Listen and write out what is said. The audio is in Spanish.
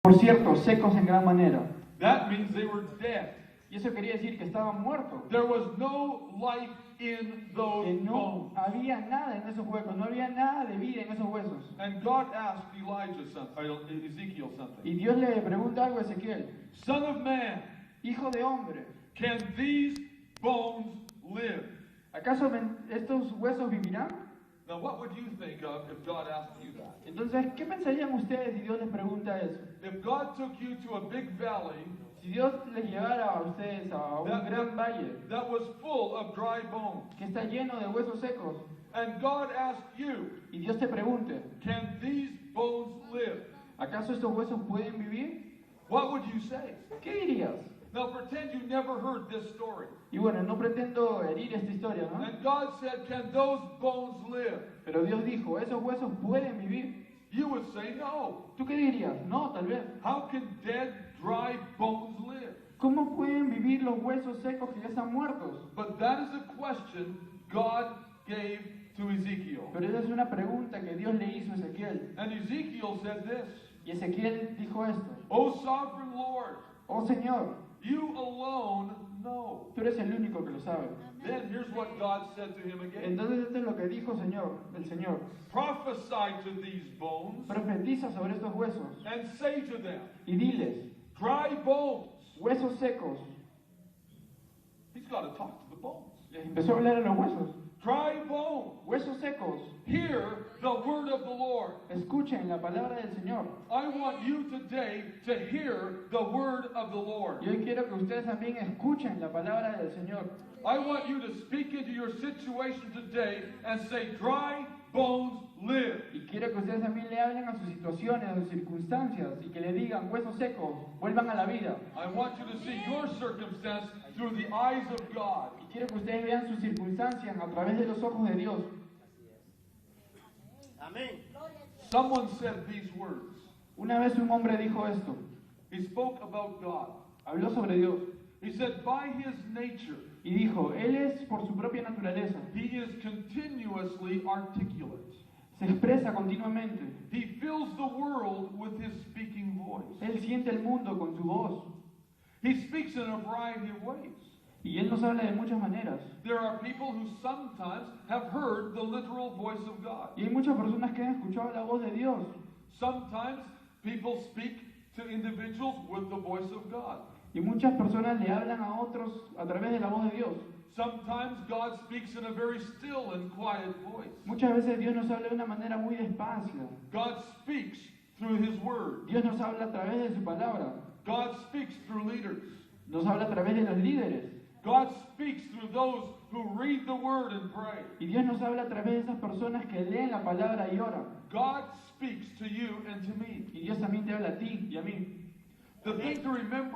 por cierto, secos en gran manera. That means they were dead. Y eso quería decir que estaban muertos. There was no life in those Que no bones. había nada en esos huesos, no había nada de vida en esos huesos. And God asked Ezekiel something. Y Dios le pregunta algo a Ezequiel. Son of man, Hijo de hombre, can these bones live? ¿acaso estos huesos vivirán? Now, what would you think of if God asked you that? Entonces, ¿qué pensarían ustedes si Dios les pregunta eso? If God took you to a big valley Si Dios les llevara a ustedes a un gran valle that was full of dry bones, que está lleno de huesos secos, and God asked you, y Dios te pregunte, can these bones live? ¿acaso estos huesos pueden vivir? What would you say? ¿Qué dirías? Now, pretend you never heard this story. Y bueno, no pretendo herir esta historia, ¿no? And God said, can those bones live? Pero Dios dijo, ¿esos huesos pueden vivir? You would say no. ¿Tú qué dirías? No, tal vez. How can dead, dry bones live? ¿Cómo pueden vivir los huesos secos que ya están muertos? But that is a question God gave to Ezekiel. Pero esa es una pregunta que Dios le hizo a Ezequiel. And Ezekiel said this, Y Ezequiel dijo esto, O sovereign Lord, oh Señor, you alone know. tú eres el único que lo sabe. Then here's what God said to him again. Entonces esto es lo que dijo el Señor. Prophesy to these bones Profetiza sobre estos huesos and say to them, y diles, dry bones. huesos secos. He's got to talk to the bones. Les empezó a hablar a los huesos. Dry bones, Huesos secos, hear the word of the Lord. escuchen la palabra del Señor. I want you today to hear the word of the Lord. Y hoy quiero que ustedes también escuchen la palabra del Señor. I want you to speak into your situation today and say, dry bones live. Y quiero que ustedes también le hablen a sus situaciones, a sus circunstancias, y que le digan, huesos secos, vuelvan a la vida. I want you to see your circumstance through the eyes of God. Y quiero que ustedes vean sus circunstancias a través de los ojos de Dios. Amén. Someone said these words. Una vez un hombre dijo esto, He spoke about God. habló sobre Dios, He said, by his nature, y dijo, Él es por su propia naturaleza, he is continuously articulate. se expresa continuamente, He fills the world with his speaking voice. Él siente el mundo con su voz, He speaks in a variety of ways. y Él nos habla de muchas maneras. There are people who sometimes have heard the literal voice of God. Y hay muchas personas que han escuchado la voz de Dios. Sometimes people speak to individuals with the voice of God. Y muchas personas le hablan a otros a través de la voz de Dios. Sometimes God speaks in a very still and quiet voice. Muchas veces Dios nos habla de una manera muy despacio. God speaks through his word. Dios nos habla a través de su palabra. God speaks through leaders. Nos habla a través de los líderes. God speaks through those who read the word and pray. Y Dios nos habla a través de esas personas que leen la palabra y oran. God speaks to you and to me. Y Dios también te habla a ti y a mí. The thing to remember